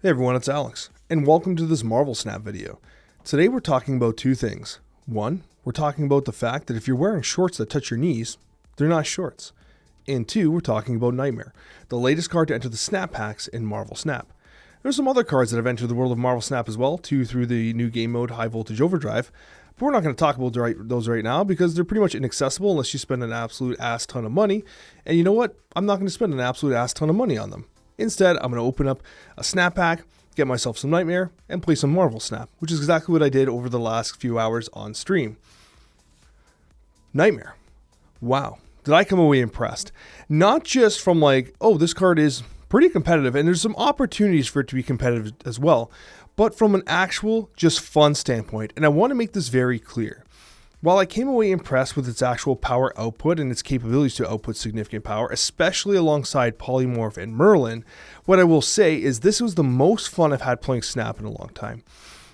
Hey everyone, it's Alex, and welcome to this Marvel Snap video. Today we're talking about two things. One, we're talking about the fact that if you're wearing shorts that touch your knees, they're not shorts. And two, we're talking about Nightmare, the latest card to enter the Snap packs in Marvel Snap. There's some other cards that have entered the world of Marvel Snap as well, too, through the new game mode High Voltage Overdrive. But we're not going to talk about those right now because they're pretty much inaccessible unless you spend an absolute ass ton of money. And you know what? I'm not going to spend an absolute ass ton of money on them. Instead, I'm going to open up a Snap pack, get myself some Nightmare, and play some Marvel Snap, which is exactly what I did over the last few hours on stream. Nightmare. Wow. Did I come away impressed? Not just from like, oh, this card is pretty competitive, and there's some opportunities for it to be competitive as well, but from an actual, just fun standpoint. And I want to make this very clear. While I came away impressed with its actual power output and its capabilities to output significant power, especially alongside Polymorph and Merlin, what I will say is this was the most fun I've had playing Snap in a long time.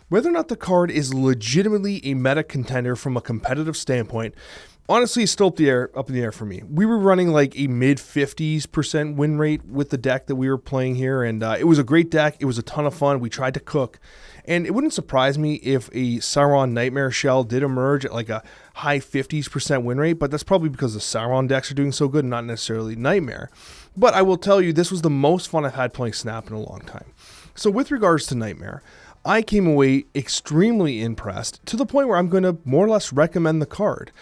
Whether or not the card is legitimately a meta contender from a competitive standpoint, honestly, it's still up in the air for me. We were running like a mid-50s% win rate with the deck that we were playing here, and it was a great deck. It was a ton of fun. We tried to cook, and it wouldn't surprise me if a Sauron Nightmare shell did emerge at like a high 50s% win rate, but that's probably because the Sauron decks are doing so good, not necessarily Nightmare. But I will tell you, this was the most fun I've had playing Snap in a long time. So with regards to Nightmare, I came away extremely impressed to the point where I'm going to more or less recommend the card.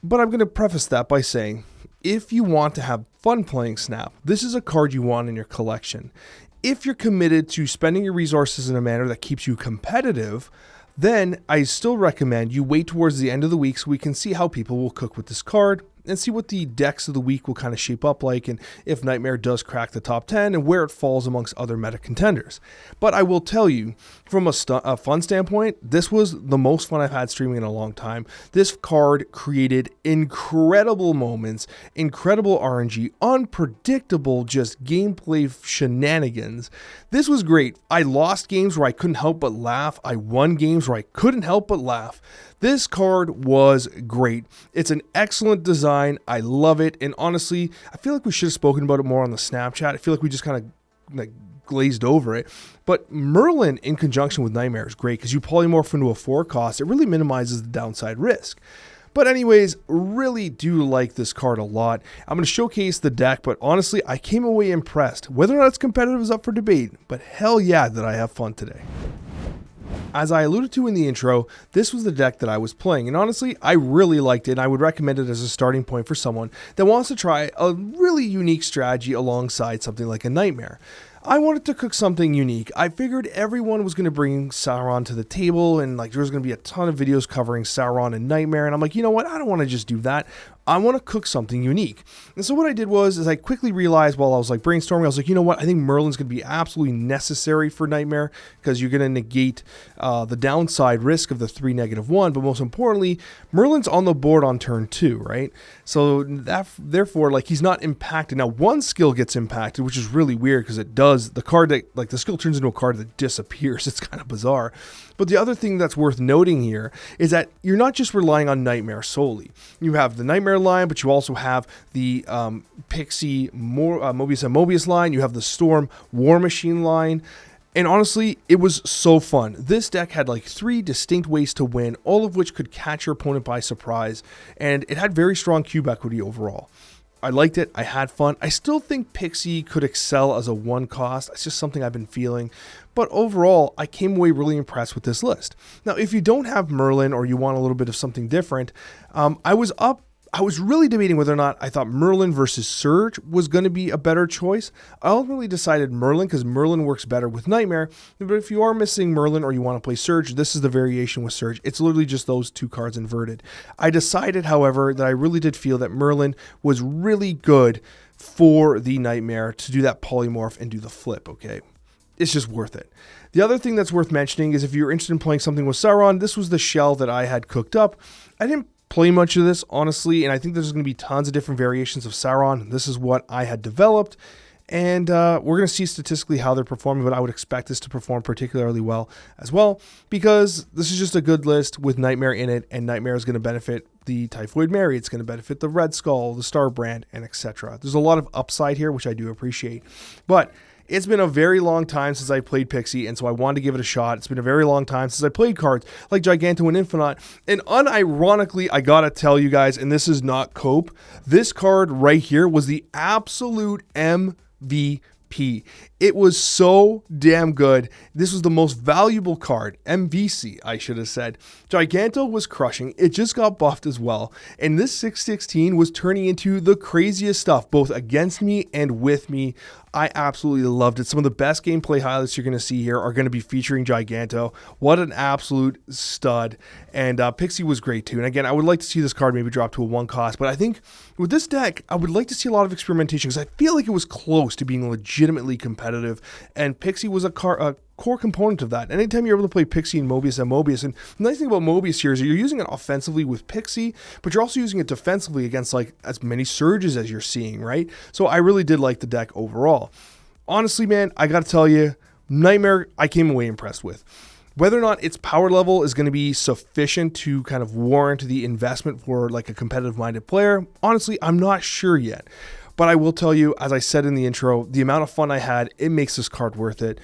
But I'm going to preface that by saying, if you want to have fun playing Snap, this is a card you want in your collection. If you're committed to spending your resources in a manner that keeps you competitive, then I still recommend you wait towards the end of the week so we can see how people will cook with this card and see what the decks of the week will kind of shape up like, and if Nightmare does crack the top 10 and where it falls amongst other meta contenders. But I will tell you, from a fun standpoint, this was the most fun I've had streaming in a long time. This card created incredible moments, incredible RNG, unpredictable just gameplay shenanigans. This was great. I lost games where I couldn't help but laugh. I won games where I couldn't help but laugh. This card was great. It's an excellent design. I love it. And honestly, I feel like we should have spoken about it more on the Snapchat. I feel like we just kind of like glazed over it. But Merlin in conjunction with Nightmare is great because you polymorph into a 4 cost. It really minimizes the downside risk. But anyways, really do like this card a lot. I'm going to showcase the deck, but honestly, I came away impressed. Whether or not it's competitive is up for debate, but hell yeah, did I have fun today. As I alluded to in the intro, this was the deck that I was playing, and honestly, I really liked it, and I would recommend it as a starting point for someone that wants to try a really unique strategy alongside something like a Nightmare. I wanted to cook something unique. I figured everyone was going to bring Sauron to the table, and like there was going to be a ton of videos covering Sauron and Nightmare, and I'm like, you know what, I don't want to just do that. I want to cook something unique. And so what I did was I quickly realized while I was like brainstorming, I was like, you know what, I think Merlin's going to be absolutely necessary for Nightmare because you're going to negate the downside risk of the 3-1, but most importantly, Merlin's on the board on turn 2, right? So that therefore, like, he's not impacted. Now, one skill gets impacted, which is really weird because it does, the card that, like, the skill turns into a card that disappears. It's kind of bizarre. But the other thing that's worth noting here is that you're not just relying on Nightmare solely. You have the Nightmare line, but you also have the Pixie Mobius line. You have the Storm War Machine line. And honestly, it was so fun. This deck had like 3 distinct ways to win, all of which could catch your opponent by surprise. And it had very strong cube equity overall. I liked it. I had fun. I still think Pixie could excel as a 1 cost. It's just something I've been feeling. But overall, I came away really impressed with this list. Now, if you don't have Merlin or you want a little bit of something different, I was really debating whether or not I thought Merlin versus Surge was going to be a better choice. I ultimately decided Merlin because Merlin works better with Nightmare. But if you are missing Merlin or you want to play Surge, this is the variation with Surge. It's literally just those 2 cards inverted. I decided, however, that I really did feel that Merlin was really good for the Nightmare to do that polymorph and do the flip, okay? It's just worth it. The other thing that's worth mentioning is if you're interested in playing something with Sauron, this was the shell that I had cooked up. I didn't play much of this, honestly, and I think there's going to be tons of different variations of Sauron. This is what I had developed, and we're going to see statistically how they're performing, but I would expect this to perform particularly well as well, because this is just a good list with Nightmare in it, and Nightmare is going to benefit the Typhoid Mary, it's going to benefit the Red Skull, the Star Brand, and etc. There's a lot of upside here, which I do appreciate, but It's been a very long time since I played Pixie, and so I wanted to give it a shot. It's been a very long time since I played cards like Giganto and Infinite, and unironically, I gotta tell you guys, and this is not cope, this card right here was the absolute MVP. It was so damn good. This was the most valuable card. MVC, I should have said. Giganto was crushing. It just got buffed as well. And this 616 was turning into the craziest stuff, both against me and with me. I absolutely loved it. Some of the best gameplay highlights you're going to see here are going to be featuring Giganto. What an absolute stud. And Pixie was great too. And again, I would like to see this card maybe drop to a 1 cost. But I think with this deck, I would like to see a lot of experimentation because I feel like it was close to being legitimately competitive. And Pixie was a core component of that. Anytime you're able to play Pixie and Mobius, and the nice thing about Mobius here is that you're using it offensively with Pixie, but you're also using it defensively against like as many surges as you're seeing, right? So I really did like the deck overall. Honestly, man, I gotta tell you, Nightmare, I came away impressed with. Whether or not its power level is going to be sufficient to kind of warrant the investment for like a competitive-minded player, honestly, I'm not sure yet. But I will tell you, as I said in the intro, the amount of fun I had, it makes this card worth it.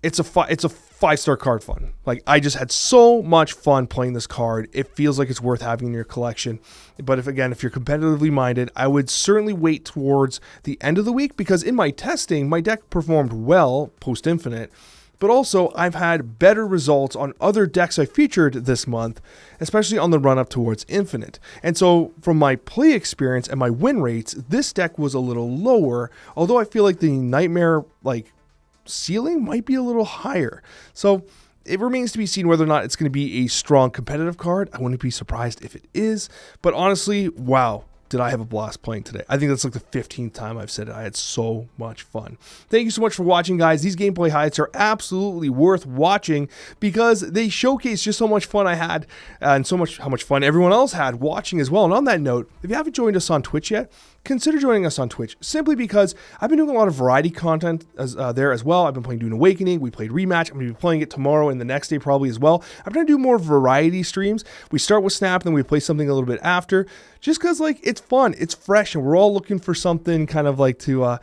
It's a 5-star card fun. Like, I just had so much fun playing this card. It feels like it's worth having in your collection. But if you're competitively minded, I would certainly wait towards the end of the week because in my testing, my deck performed well post-Infinite. But also, I've had better results on other decks I featured this month, especially on the run-up towards Infinite. And so, from my play experience and my win rates, this deck was a little lower, although I feel like the Nightmare, ceiling might be a little higher. So, it remains to be seen whether or not it's going to be a strong competitive card. I wouldn't be surprised if it is. But honestly, wow. Did I have a blast playing today. I think that's like the 15th time I've said it. I had so much fun. Thank you so much for watching, guys. These gameplay highlights are absolutely worth watching because they showcase just how much fun I had and how much fun everyone else had watching as well. And on that note, if you haven't joined us on Twitch yet, consider joining us on Twitch simply because I've been doing a lot of variety content there as well. I've been playing Dune Awakening. We played Rematch. I'm going to be playing it tomorrow and the next day probably as well. I'm going to do more variety streams. We start with Snap, then we play something a little bit after just because it's fun, it's fresh, and we're all looking for something kind of like to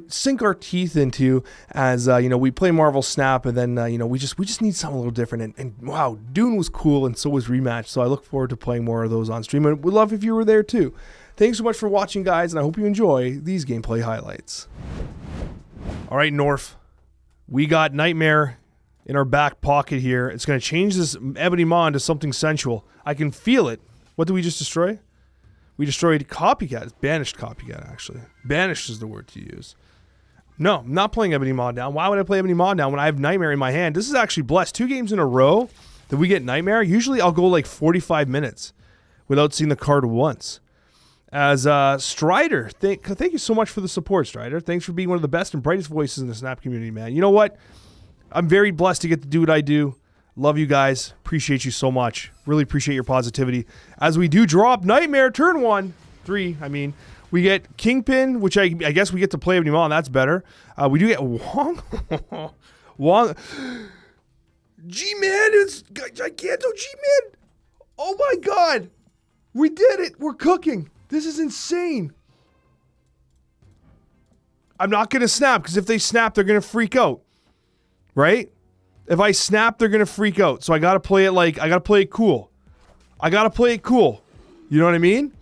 sink our teeth into as we play Marvel Snap, and then we just need something a little different. And wow, Dune was cool, and so was Rematch. So I look forward to playing more of those on stream, and we'd love if you were there too. Thanks so much for watching, guys, and I hope you enjoy these gameplay highlights. All right, Norf, we got Nightmare in our back pocket here. It's going to change this Ebony Maw into something sensual. I can feel it. What did we just destroy? We destroyed Copycat. It's banished Copycat, actually. Banished is the word to use. No, I'm not playing Ebony Maw down. Why would I play Ebony Maw down when I have Nightmare in my hand? This is actually blessed. 2 games in a row that we get Nightmare. Usually I'll go like 45 minutes without seeing the card once. As Strider, thank you so much for the support, Strider. Thanks for being one of the best and brightest voices in the Snap community, man. You know what? I'm very blessed to get to do what I do. Love you guys. Appreciate you so much. Really appreciate your positivity. As we do drop Nightmare turn 3, we get Kingpin, which I guess we get to play Ebony Maw, and that's better. We do get Wong. Wong. G-Man, it's Giganto G-Man. Oh my God. We did it. We're cooking. This is insane. I'm not going to snap because if they snap, they're going to freak out. Right? If I snap, they're going to freak out. So I got to play it I got to play it cool. I got to play it cool. You know what I mean?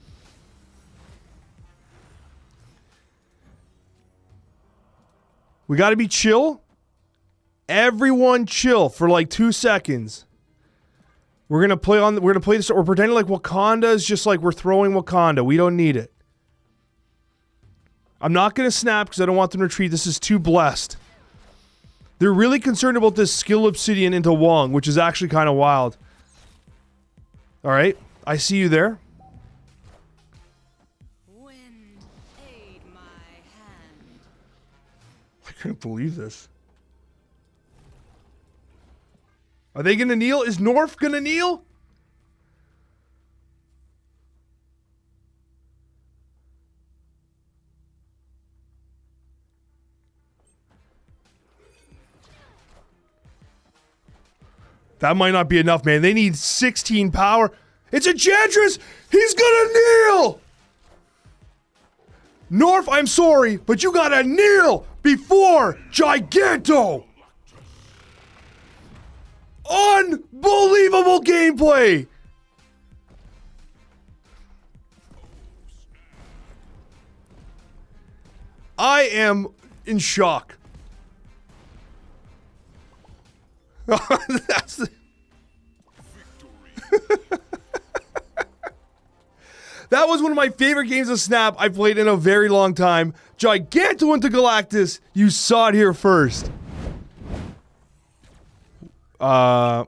We got to be chill. Everyone chill for like 2 seconds. We're going to play this. We're pretending like Wakanda is just like we're throwing Wakanda. We don't need it. I'm not going to snap because I don't want them to retreat. This is too blessed. They're really concerned about this skill obsidian into Wong, which is actually kind of wild. All right. I see you there. Wind, aid my hand. I couldn't believe this. Are they going to kneel? Is Norf going to kneel? That might not be enough, man. They need 16 power. It's Enchantress! He's gonna kneel! North, I'm sorry, but you gotta kneel before Giganto! Unbelievable gameplay! I am in shock. That's the That was one of my favorite games of Snap I played in a very long time. Giganto into Galactus. You saw it here first.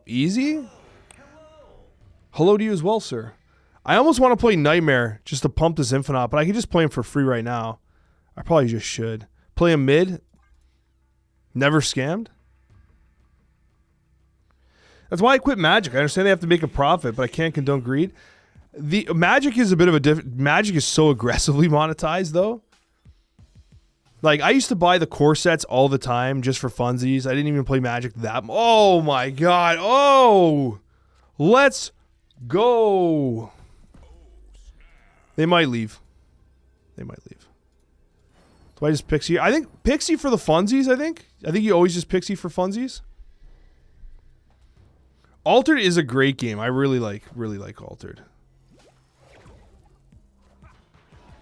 Easy? Hello to you as well, sir. I almost want to play Nightmare just to pump this Infinite, but I can just play him for free right now. I probably just should. Play him mid. Never scammed. That's why I quit Magic. I understand they have to make a profit, but I can't condone greed. The Magic is a bit of a Magic is so aggressively monetized though. Like I used to buy the core sets all the time just for funsies. I didn't even play Magic that. Oh my god! Oh, let's go. They might leave. They might leave. Do I just Pixie? I think Pixie for the funsies. I think you always just Pixie for funsies. Altered is a great game. I really like Altered.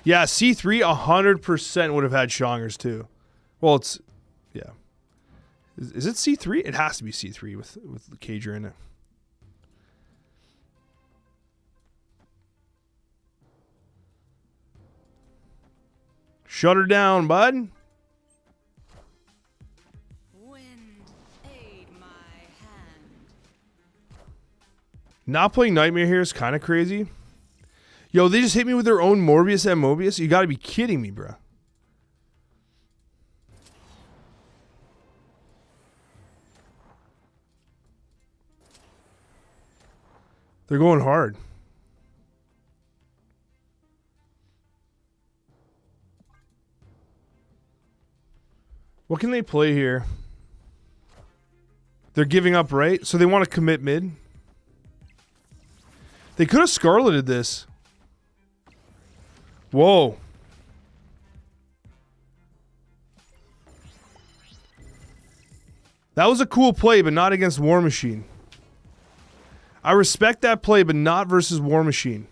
Yeah, C3 100% would have had Shongers too. Well, it's yeah. Is it C3? It has to be C3 with the Cager in it. Shut her down, bud. Wind, aid my hand. Not playing Nightmare here is kind of crazy. Yo, they just hit me with their own Morbius and Mobius? You gotta be kidding me, bro. They're going hard. What can they play here? They're giving up, right? So they want to commit mid. They could have Scarleted this. Whoa. That was a cool play, but not against War Machine. I respect that play, but not versus War Machine.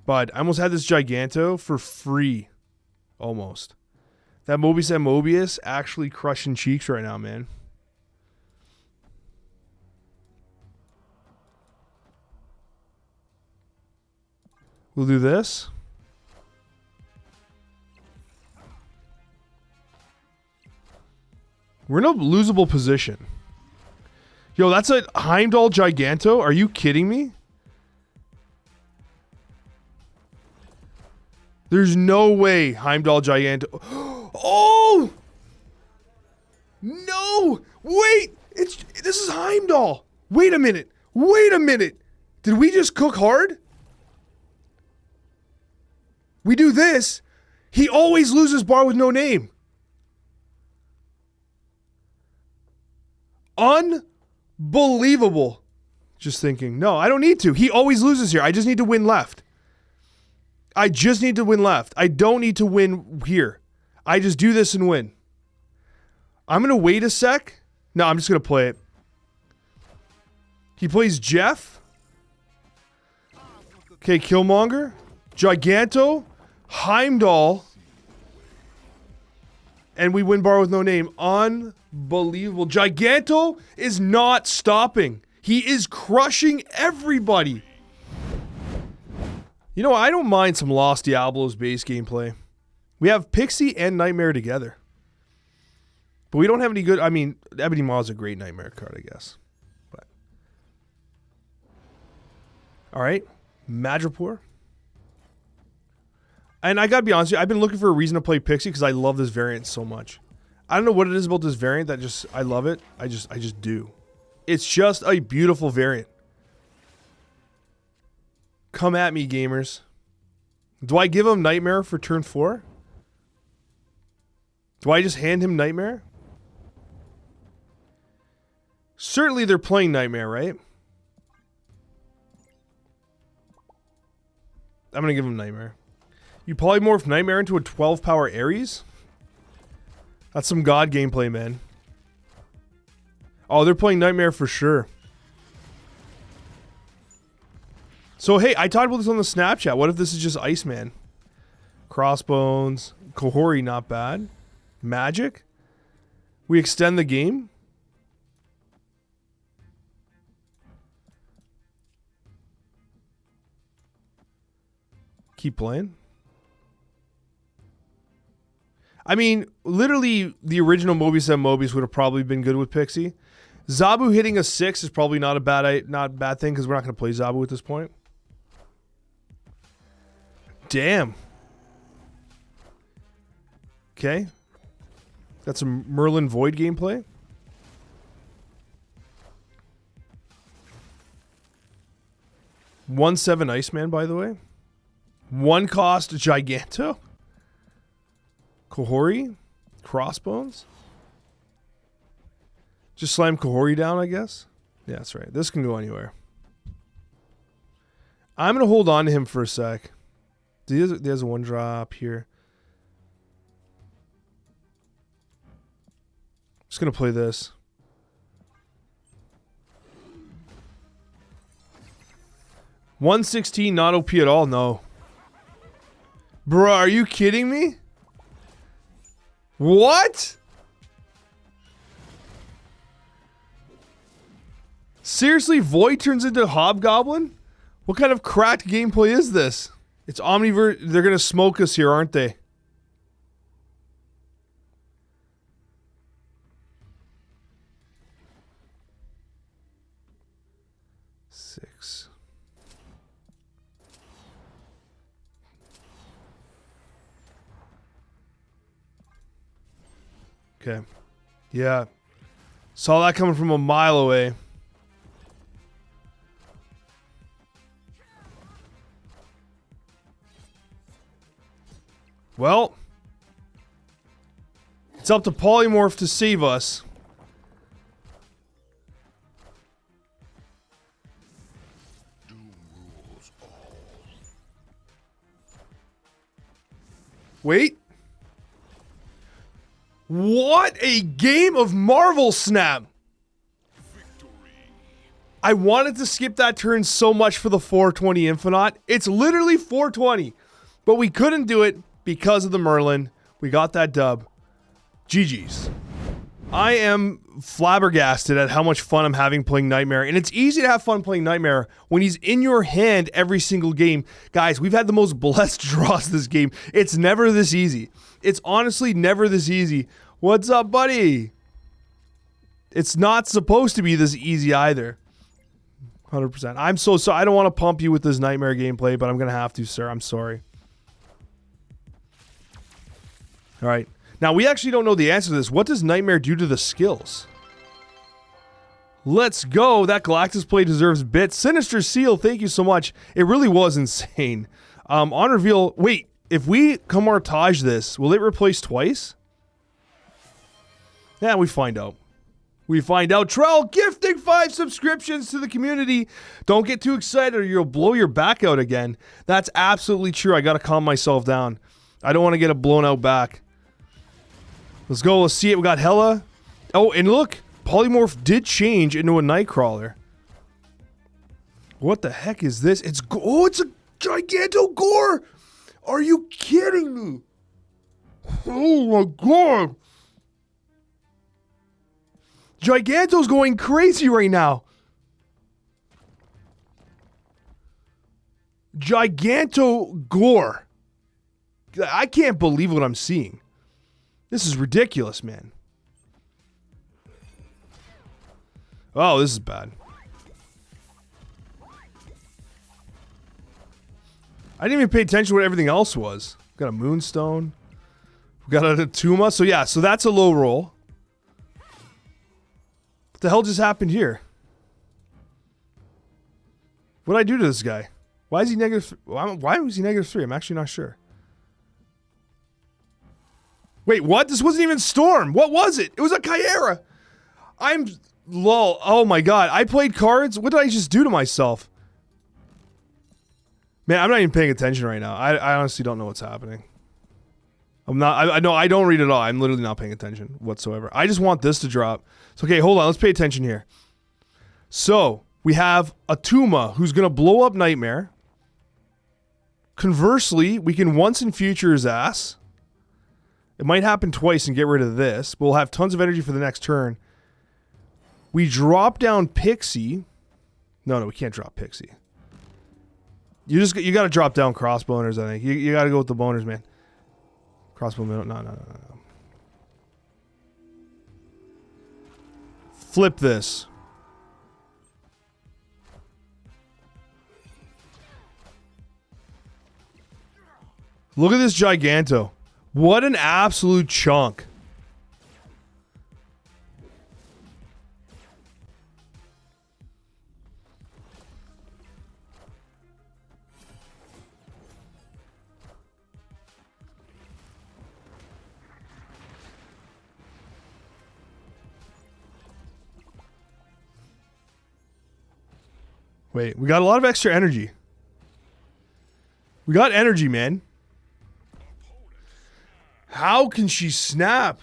But I almost had this Giganto for free. Almost. That Mobius and Mobius actually crushing cheeks right now, man. We'll do this. We're in a losable position. Yo, that's a Heimdall Giganto? Are you kidding me? There's no way Heimdall Giganto... Oh! No! Wait! This is Heimdall! Wait a minute! Wait a minute! Did we just cook hard? We do this. He always loses bar with no name. Unbelievable. Just thinking. No, I don't need to. He always loses here. I just need to win left. I just need to win left. I don't need to win here. I just do this and win. I'm going to wait a sec. No, I'm just going to play it. He plays Jeff. Okay, Killmonger. Giganto. Heimdall. And we win bar with no name. Unbelievable. Giganto is not stopping. He is crushing everybody. You know, I don't mind some Lost Diablos base gameplay. We have Pixie and Nightmare together. But we don't have any good... I mean, Ebony Maw is a great Nightmare card, I guess. But all right. Madripoor. And I gotta be honest with you, I've been looking for a reason to play Pixie because I love this variant so much. I don't know what it is about this variant that just... I love it. I just do. It's just a beautiful variant. Come at me, gamers. Do I give him Nightmare for turn 4? Do I just hand him Nightmare? Certainly they're playing Nightmare, right? I'm going to give him Nightmare. You polymorph Nightmare into a 12 power Ares? That's some god gameplay, man. Oh, they're playing Nightmare for sure. So, hey, I talked about this on the Snapchat. What if this is just Iceman? Crossbones. Kohori, not bad. Magic? We extend the game? Keep playing. I mean, literally, the original Mobius and Mobius would have probably been good with Pixie. Zabu hitting a 6 is probably not a bad thing because we're not going to play Zabu at this point. Damn. Okay. Got some Merlin Void gameplay. $1/7 Iceman, by the way. 1 cost Giganto. Kohori. Crossbones. Just slam Kohori down, I guess. Yeah, that's right. This can go anywhere. I'm going to hold on to him for a sec. There's a 1-drop here. Just going to play this. $116, not OP at all, no. Bruh, are you kidding me? What? Seriously, Void turns into Hobgoblin? What kind of cracked gameplay is this? It's Omniverse. They're going to smoke us here, aren't they? Six. Okay. Yeah. Saw that coming from a mile away. Well, it's up to Polymorph to save us. Wait. What a game of Marvel Snap! I wanted to skip that turn so much for the 420 Infinite. It's literally 420, but we couldn't do it because of the Merlin. We got that dub. GG's. I am flabbergasted at how much fun I'm having playing Nightmare, and it's easy to have fun playing Nightmare when he's in your hand every single game. Guys, we've had the most blessed draws this game. It's never this easy. It's honestly never this easy. What's up, buddy? It's not supposed to be this easy either. 100%. I'm so sorry. I don't want to pump you with this Nightmare gameplay, but I'm going to have to, sir. I'm sorry. All right. Now, we actually don't know the answer to this. What does Nightmare do to the skills? Let's go. That Galactus play deserves bits. Sinister Seal, thank you so much. It really was insane. On reveal, wait, if we Comartage this, will it replace twice? Yeah, we find out. We find out. Trell gifting 5 subscriptions to the community. Don't get too excited or you'll blow your back out again. That's absolutely true. I got to calm myself down. I don't want to get a blown out back. Let's go. Let's see it. We got Hella. Oh, and look. Polymorph did change into a Nightcrawler. What the heck is this? It's a Giganto Gore. Are you kidding me? Oh my god. Giganto's going crazy right now. Giganto Gore. I can't believe what I'm seeing. This is ridiculous, man. Oh, this is bad. I didn't even pay attention to what everything else was. Got a Moonstone. We got a Tuma. So yeah, so that's a low roll. What the hell just happened here? What did I do to this guy? Why is he negative? Why was he -3? I'm actually not sure. Wait, what? This wasn't even Storm. What was it? It was a Kyera. I'm lol. Oh my god. I played cards. What did I just do to myself? Man, I'm not even paying attention right now. I honestly don't know what's happening. I'm not. I know I don't read at all. I'm literally not paying attention whatsoever. I just want this to drop. So okay, hold on. Let's pay attention here. So we have a Tuma who's gonna blow up Nightmare. Conversely, we can once in future his ass. It might happen twice and get rid of this. But we'll have tons of energy for the next turn. We drop down Pixie. No, we can't drop Pixie. You got to drop down crossboners. I think you got to go with the boners, man. Crossbow middle. No. Flip this. Look at this Giganto. What an absolute chunk. Wait, we got a lot of extra energy. We got energy, man. How can she snap?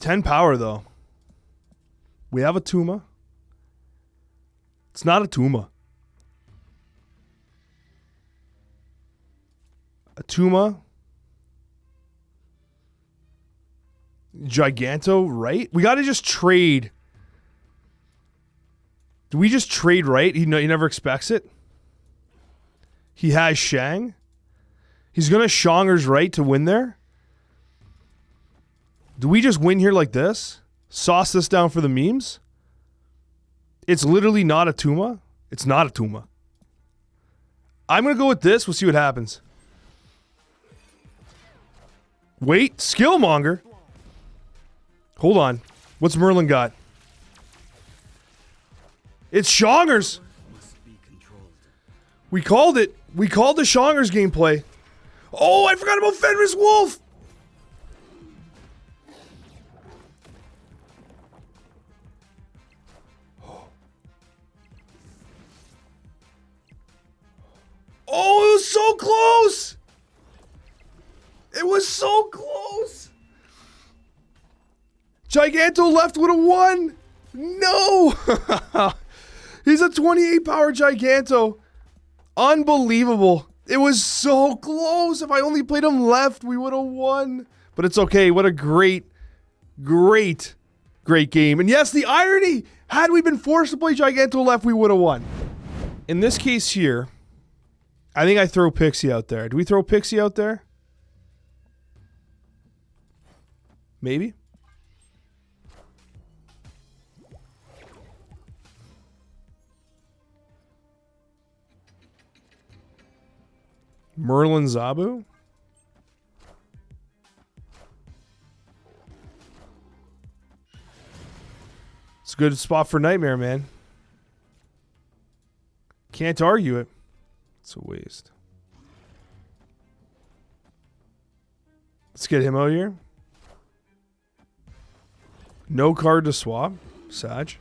10 power, though. We have a Tuma. It's not a Tuma. A Tuma. Giganto, right? We got to just trade. Do we just trade right? He never expects it. He has Shang. He's going to Shonger's right to win there. Do we just win here like this? Sauce this down for the memes? It's literally not a Tuma. It's not a Tuma. I'm going to go with this. We'll see what happens. Wait. Skillmonger. Hold on. What's Merlin got? It's Shonger's. We called it. We called the Shonger's gameplay. Oh, I forgot about Fenris Wolf. Oh, it was so close. It was so close. Giganto left with a 1. No. He's a 28 power Giganto. Unbelievable. It was so close. If I only played him left, we would have won. But it's okay. What a great game. And yes, the irony. Had we been forced to play Giganto left, we would have won. In this case here, I think I throw Pixie out there. Do we throw Pixie out there? Maybe. Merlin Zabu? It's a good spot for Nightmare, man. Can't argue it. It's a waste. Let's get him out here. No card to swap. Sag.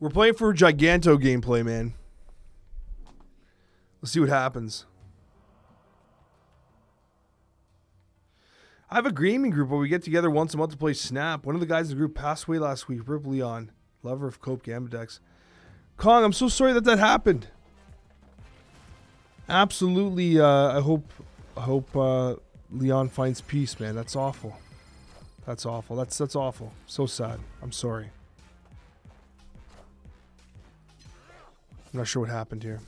We're playing for Giganto gameplay, man. Let's see what happens. I have a gaming group where we get together once a month to play Snap. One of the guys in the group passed away last week. Rip Leon, lover of Cope Gambit decks. Kong, I'm so sorry that happened. Absolutely. I hope Leon finds peace, man. That's awful. That's awful. That's awful. So sad. I'm sorry. I'm not sure what happened here.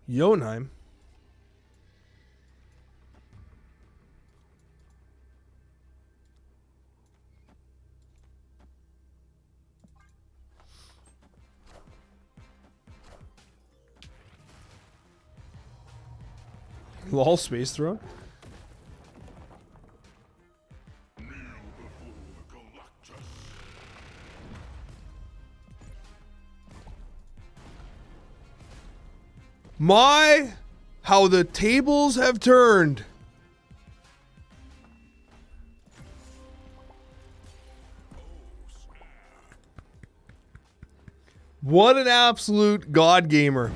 Jotunheim. Lol, space throw. My, how the tables have turned. What an absolute god gamer.